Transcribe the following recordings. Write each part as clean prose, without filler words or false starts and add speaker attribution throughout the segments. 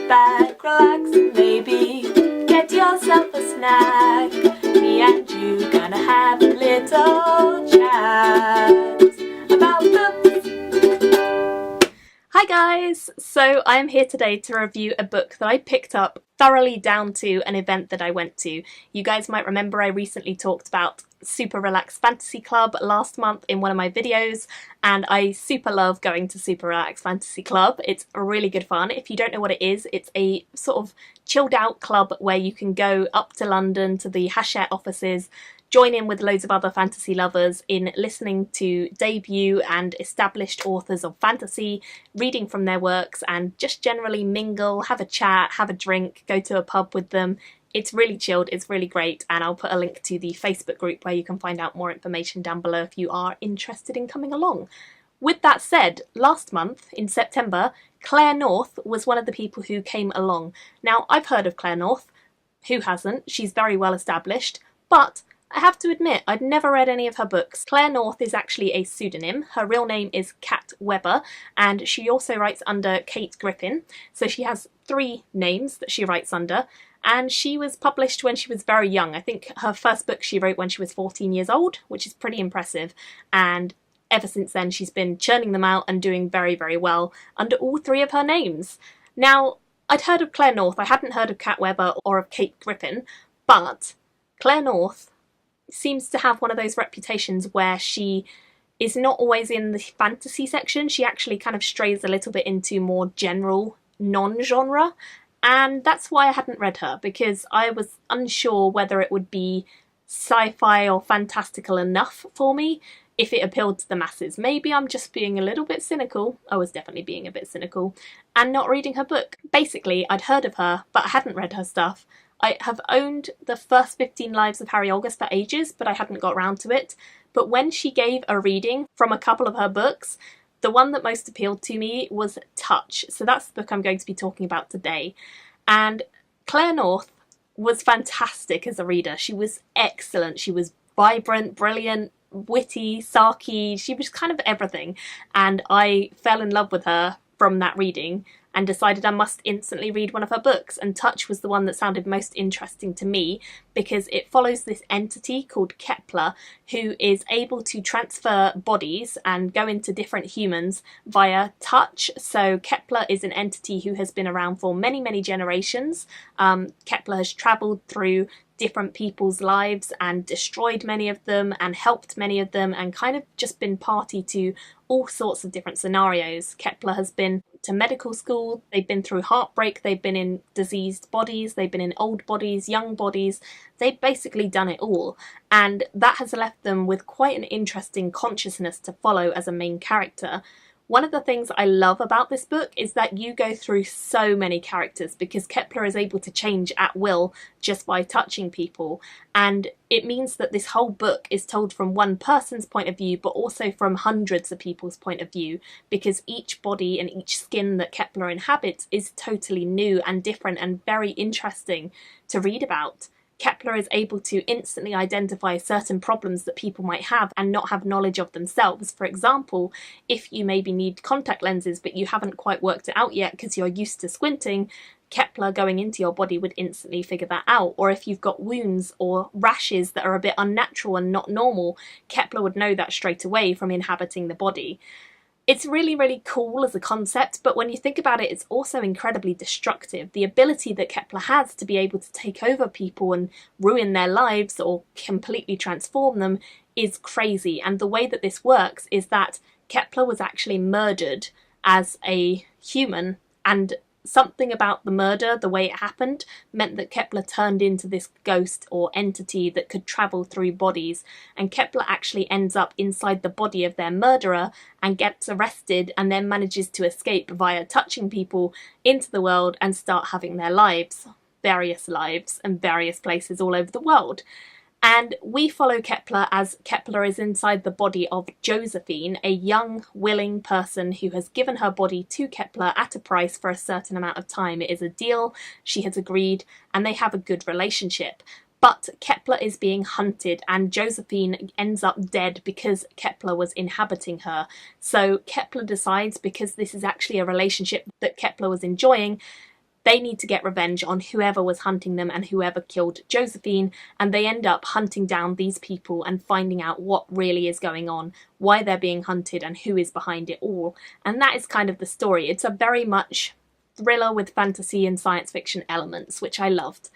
Speaker 1: back, relax, and maybe get yourself a snack. Me and you gonna have a little chat about books. Hi guys! So I'm here today to review a book that I picked up thoroughly down to an event that I went to. You guys might remember I recently talked about Super Relax Fantasy Club last month in one of my videos, and I super love going to Super Relax Fantasy Club. It's really good fun. If you don't know what it is, it's a sort of chilled out club where you can go up to London to the Hachette offices, join in with loads of other fantasy lovers in listening to debut and established authors of fantasy, reading from their works, and just generally mingle, have a chat, have a drink, go to a pub with them. It's really chilled, it's really great, and I'll put a link to the Facebook group where you can find out more information down below if you are interested in coming along. With that said, last month, in September, Claire North was one of the people who came along. Now, I've heard of Claire North. Who hasn't? She's very well established, but I have to admit, I'd never read any of her books. Claire North is actually a pseudonym. Her real name is Kat Weber, and she also writes under Kate Griffin. So she has 3 names that she writes under, and she was published when she was very young. I think her first book she wrote when she was 14 years old, which is pretty impressive, and ever since then she's been churning them out and doing very, very well under all 3 of her names. Now, I'd heard of Claire North, I hadn't heard of Kat Weber or of Kate Griffin, but Claire North seems to have one of those reputations where she is not always in the fantasy section. She actually kind of strays a little bit into more general non-genre, and that's why I hadn't read her, because I was unsure whether it would be sci-fi or fantastical enough for me if it appealed to the masses. Maybe I'm just being a little bit cynical. I was definitely being a bit cynical and not reading her book. Basically, I'd heard of her, but I hadn't read her stuff. I have owned the first 15 Lives of Harry August for ages, but I hadn't got around to it. But when she gave a reading from a couple of her books, the one that most appealed to me was Touch. So that's the book I'm going to be talking about today. And Claire North was fantastic as a reader. She was excellent. She was vibrant, brilliant, witty, sarky. She was kind of everything. And I fell in love with her from that reading and decided I must instantly read one of her books, and Touch was the one that sounded most interesting to me because it follows this entity called Kepler who is able to transfer bodies and go into different humans via touch. So Kepler is an entity who has been around for many, many generations. Kepler has travelled through different people's lives and destroyed many of them and helped many of them and kind of just been party to all sorts of different scenarios. Kepler has been to medical school, they've been through heartbreak, they've been in diseased bodies, they've been in old bodies, young bodies, they've basically done it all, and that has left them with quite an interesting consciousness to follow as a main character. One of the things I love about this book is that you go through so many characters because Kepler is able to change at will just by touching people, and it means that this whole book is told from one person's point of view but also from hundreds of people's point of view, because each body and each skin that Kepler inhabits is totally new and different and very interesting to read about. Kepler is able to instantly identify certain problems that people might have and not have knowledge of themselves. For example, if you maybe need contact lenses but you haven't quite worked it out yet because you're used to squinting, Kepler going into your body would instantly figure that out. Or if you've got wounds or rashes that are a bit unnatural and not normal, Kepler would know that straight away from inhabiting the body. It's really, really cool as a concept, but when you think about it, it's also incredibly destructive. The ability that Kepler has to be able to take over people and ruin their lives or completely transform them is crazy. And the way that this works is that Kepler was actually murdered as a human, and something about the murder, the way it happened, meant that Kepler turned into this ghost or entity that could travel through bodies, and Kepler actually ends up inside the body of their murderer and gets arrested and then manages to escape via touching people into the world and start having their lives, various lives, and various places all over the world. And we follow Kepler as Kepler is inside the body of Josephine, a young, willing person who has given her body to Kepler at a price for a certain amount of time. It is a deal, she has agreed, and they have a good relationship. But Kepler is being hunted, and Josephine ends up dead because Kepler was inhabiting her. So Kepler decides, because this is actually a relationship that Kepler was enjoying, They need to get revenge on whoever was hunting them and whoever killed Josephine, and they end up hunting down these people and finding out what really is going on, why they're being hunted, and who is behind it all. And that is kind of the story. It's a very much thriller with fantasy and science fiction elements, which I loved.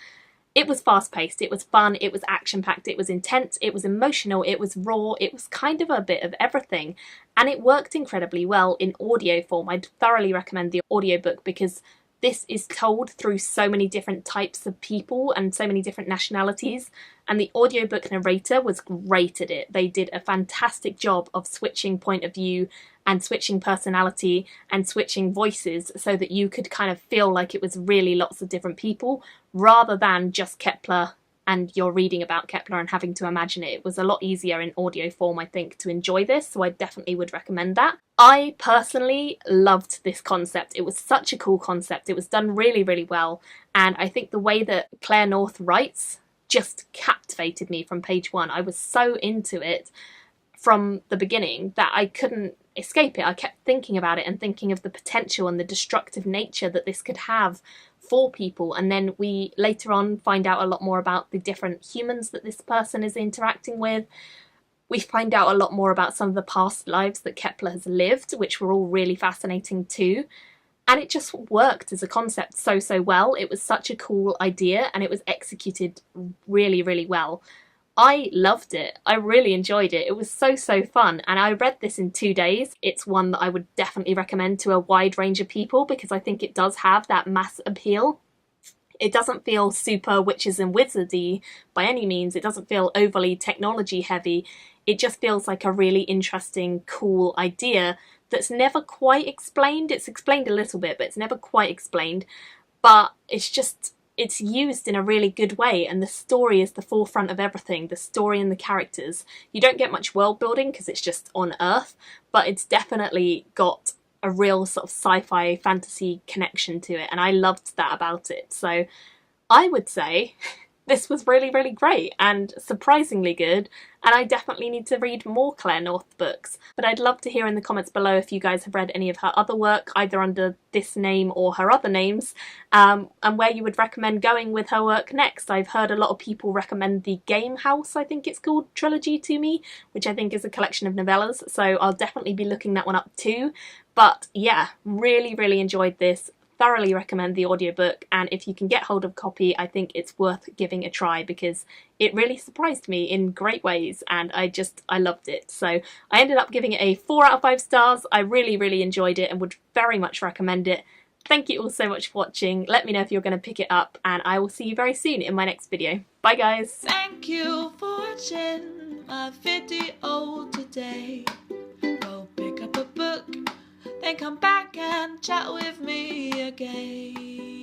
Speaker 1: It was fast-paced, it was fun, it was action-packed, it was intense, it was emotional, it was raw, it was kind of a bit of everything. And it worked incredibly well in audio form. I'd thoroughly recommend the audiobook because this is told through so many different types of people and so many different nationalities, and the audiobook narrator was great at it. They did a fantastic job of switching point of view and switching personality and switching voices so that you could kind of feel like it was really lots of different people rather than just Kepler and you're reading about Kepler and having to imagine it. It was a lot easier in audio form, I think, to enjoy this, so I definitely would recommend that. I personally loved this concept. It was such a cool concept. It was done really, really well, and I think the way that Claire North writes just captivated me from page one. I was so into it from the beginning that I couldn't escape it. I kept thinking about it and thinking of the potential and the destructive nature that this could have for people, and then we later on find out a lot more about the different humans that this person is interacting with. We find out a lot more about some of the past lives that Kepler has lived, which were all really fascinating too. And it just worked as a concept so well. It was such a cool idea and it was executed really, really well. I loved it. I really enjoyed it. It was so fun, and I read this in 2 days. It's one that I would definitely recommend to a wide range of people because I think it does have that mass appeal. It doesn't feel super witches and wizardy by any means. It doesn't feel overly technology heavy. It just feels like a really interesting, cool idea that's never quite explained. It's explained a little bit, but it's never quite explained. But it's used in a really good way, and the story is the forefront of everything. The story and the characters. You don't get much world building because it's just on Earth, but it's definitely got a real sort of sci-fi fantasy connection to it, and I loved that about it. So I would say this was really, really great and surprisingly good, and I definitely need to read more Claire North books. But I'd love to hear in the comments below if you guys have read any of her other work, either under this name or her other names, and where you would recommend going with her work next. I've heard a lot of people recommend the Game House, I think it's called, trilogy to me, which I think is a collection of novellas, so I'll definitely be looking that one up too. But yeah, really, really enjoyed this. Thoroughly recommend the audiobook, and if you can get hold of a copy, I think it's worth giving a try because it really surprised me in great ways, and I loved it. So I ended up giving it a 4 out of 5 stars. I really, really enjoyed it and would very much recommend it. Thank you all so much for watching. Let me know if you're going to pick it up, and I will see you very soon in my next video. Bye guys!
Speaker 2: Thank you for watching my video today. Go pick up a book, then come back and chat with me again.